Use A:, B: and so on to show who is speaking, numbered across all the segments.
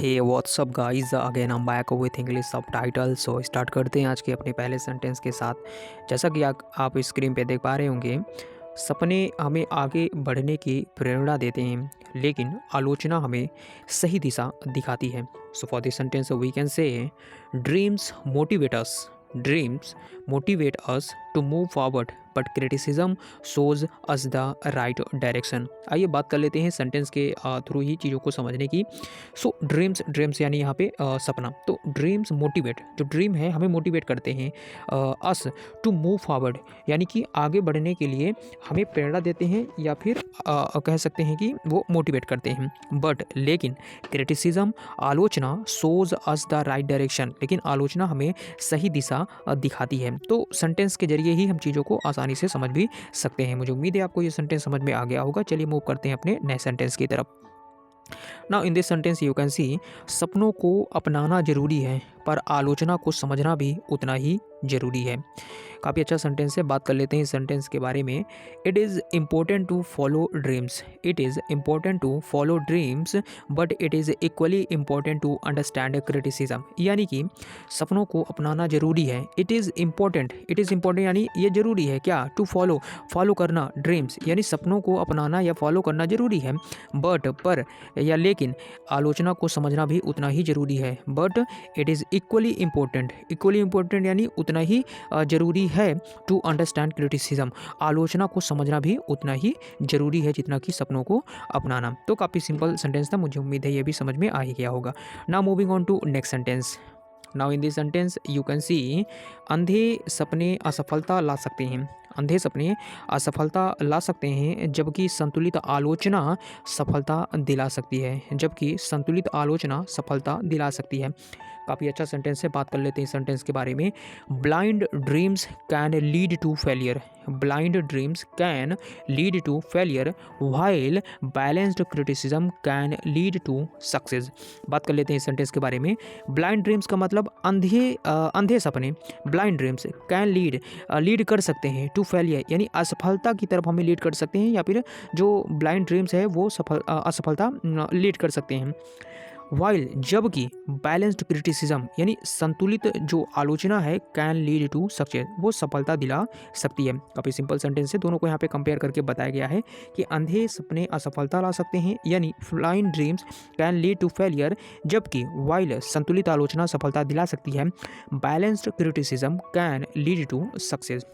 A: हे WhatsApp guys, again हम back with English subtitle. So start करते हैं आज के अपने पहले सेंटेंस के साथ। जैसा कि आप स्क्रीन पे देख पा रहे होंगे, सपने हमें आगे बढ़ने की प्रेरणा देते हैं, लेकिन आलोचना हमें सही दिशा दिखाती है। So for this sentence we can say dreams motivate us. Dreams motivate us to move forward but criticism shows us the right direction. आइए बात कर लेते हैं सेंटेंस के थ्रू ही चीज़ों को समझने की। सो ड्रीम्स ड्रीम्स यानी यहाँ पे सपना। तो ड्रीम्स मोटिवेट, जो ड्रीम है हमें मोटिवेट करते हैं। अस टू मूव फॉरवर्ड यानी कि आगे बढ़ने के लिए हमें प्रेरणा देते हैं, या फिर कह सकते हैं कि वो मोटिवेट करते हैं। बट लेकिन क्रिटिसिज्म आलोचना shows us the right direction, लेकिन आलोचना हमें सही दिशा दिखाती है। तो सेंटेंस के जरिए ही हम चीज़ों को आसानी से समझ भी सकते हैं। मुझे उम्मीद है आपको ये सेंटेंस समझ में आ गया होगा। चलिए मूव करते हैं अपने नए सेंटेंस की तरफ। Now in this sentence you can सी, सपनों को अपनाना जरूरी है पर आलोचना को समझना भी उतना ही जरूरी है। काफ़ी अच्छा सेंटेंस है। बात कर लेते हैं इस सेंटेंस के बारे में। It is important to follow dreams. It is important to follow dreams but it is equally important to understand criticism. यानी कि सपनों को अपनाना जरूरी है। इट इज़ इम्पोर्टेंट यानी ये जरूरी है क्या, टू फॉलो करना ड्रीम्स, यानी सपनों को अपनाना या फॉलो करना जरूरी है। बट पर या लेकिन आलोचना को समझना भी उतना ही जरूरी है। But it is equally important यानी उतना ही जरूरी है टू अंडरस्टैंड क्रिटिसिज्म। आलोचना को समझना भी उतना ही जरूरी है जितना कि सपनों को अपनाना। तो काफ़ी सिंपल सेंटेंस था, मुझे उम्मीद है ये भी समझ में आ ही गया होगा। Now moving on to next sentence. Now in this sentence you can see, अंधे सपने असफलता ला सकते हैं। अंधे सपने असफलता ला सकते हैं, जबकि संतुलित आलोचना सफलता दिला सकती है। जबकि संतुलित आलोचना सफलता दिला सकती है। काफ़ी अच्छा सेंटेंस है। बात कर लेते हैं इस सेंटेंस के बारे में। Blind dreams can lead to failure. Blind dreams can lead to failure while balanced criticism can lead to success. बात कर लेते हैं इस सेंटेंस के बारे में। ब्लाइंड ड्रीम्स का मतलब अंधे सपने। ब्लाइंड ड्रीम्स कैन लीड कर सकते हैं टू फेलियर, यानी असफलता की तरफ हमें लीड कर सकते हैं, या फिर जो ब्लाइंड ड्रीम्स है वो असफलता लीड कर सकते हैं। वाइल जबकि बैलेंस्ड क्रिटिसिज्म यानी संतुलित जो आलोचना है कैन लीड टू सक्सेस, वो सफलता दिला सकती है। काफ़ी सिंपल सेंटेंस है। दोनों को यहाँ पे कंपेयर करके बताया गया है कि अंधे सपने असफलता ला सकते हैं, यानी blind dreams can lead to failure, जबकि वाइल संतुलित आलोचना सफलता दिला सकती है, balanced criticism can lead to success.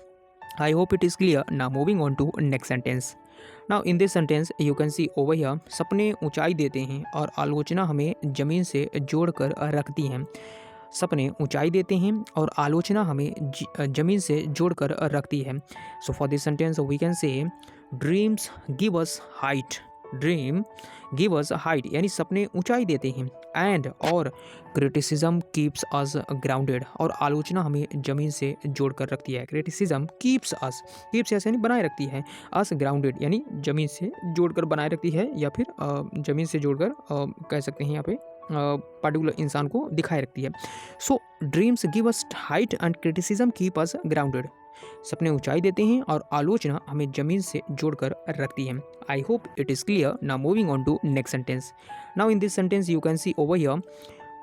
A: I hope it is clear. Now moving on to next sentence. Now in this sentence you can see over here, सपने ऊंचाई देते हैं और आलोचना हमें जमीन से जोड़कर रखती हैं। सपने ऊंचाई देते हैं और आलोचना हमें जमीन से जोड़कर रखती है। So for this sentence we can say, dreams give us height. Dream give us height यानी सपने ऊंचाई देते हैं, एंड और क्रिटिसिज्म कीप्स अस ग्राउंडेड, और आलोचना हमें जमीन से जोड़कर रखती है। क्रिटिसिज्म कीप्स ऐसे यानी बनाए रखती है, अस ग्राउंडेड यानी जमीन से जोड़कर बनाए रखती है, या फिर जमीन से जोड़कर कह सकते हैं यहाँ पे पर्टिकुलर इंसान को दिखाए रखती है। So dreams give us height and criticism keep us grounded. सपने ऊंचाई देते हैं और आलोचना हमें जमीन से जोड़कर रखती है। I hope it is clear. Now moving on to next sentence. Now in this sentence you can see over here,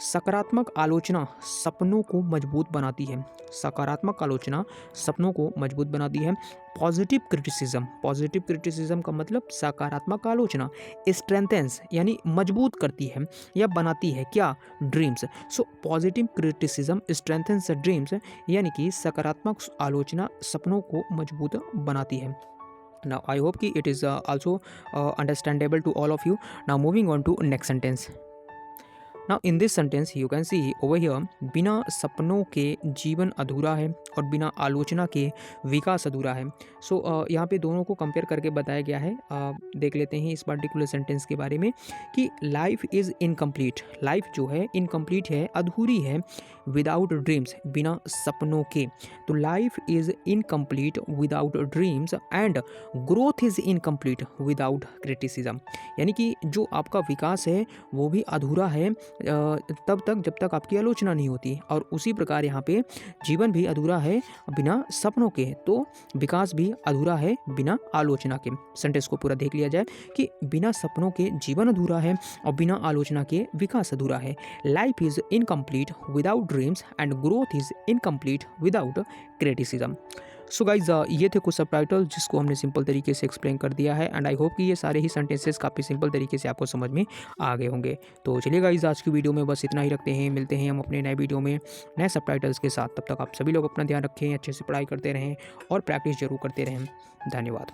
A: सकारात्मक आलोचना सपनों को मजबूत बनाती है। सकारात्मक आलोचना सपनों को मजबूत बनाती है। पॉजिटिव क्रिटिसिज्म का मतलब सकारात्मक आलोचना स्ट्रेंथेंस यानी मजबूत करती है या बनाती है क्या, dreams. So positive criticism strengthens dreams, यानी कि सकारात्मक आलोचना सपनों को मजबूत बनाती है। Now I hope कि it is also understandable to all of you. Now moving on to next sentence. Now in this sentence you can see over here, बिना सपनों के जीवन अधूरा है और बिना आलोचना के विकास अधूरा है। सो यहाँ पे दोनों को कंपेयर करके बताया गया है। देख लेते हैं इस पर्टिकुलर सेंटेंस के बारे में कि लाइफ इज़ इनकम्प्लीट। लाइफ जो है इनकम्प्लीट है, अधूरी है, विदाउट ड्रीम्स बिना सपनों के। तो life is incomplete without dreams and growth is incomplete without criticism, यानी कि जो आपका विकास है वो भी अधूरा है तब तक जब तक आपकी आलोचना नहीं होती। और उसी प्रकार यहाँ पे जीवन भी अधूरा है बिना सपनों के, तो विकास भी अधूरा है बिना आलोचना के। सेंटेंस को पूरा देख लिया जाए कि बिना सपनों के जीवन अधूरा है और बिना आलोचना के विकास अधूरा है। Life is incomplete without dreams and growth is incomplete without criticism. So guys ये थे कुछ सबटाइटल जिसको हमने सिंपल तरीके से एक्सप्लेन कर दिया है, एंड आई होप कि ये सारे ही सेंटेंसेस काफ़ी सिंपल तरीके से आपको समझ में आ गए होंगे। तो चलिए गाइज आज की वीडियो में बस इतना ही रखते हैं, मिलते हैं हम अपने नए वीडियो में नए सबटाइटल्स के साथ। तब तक आप सभी लोग अपना ध्यान रखें, अच्छे से पढ़ाई करते रहें और प्रैक्टिस जरूर करते रहें। धन्यवाद।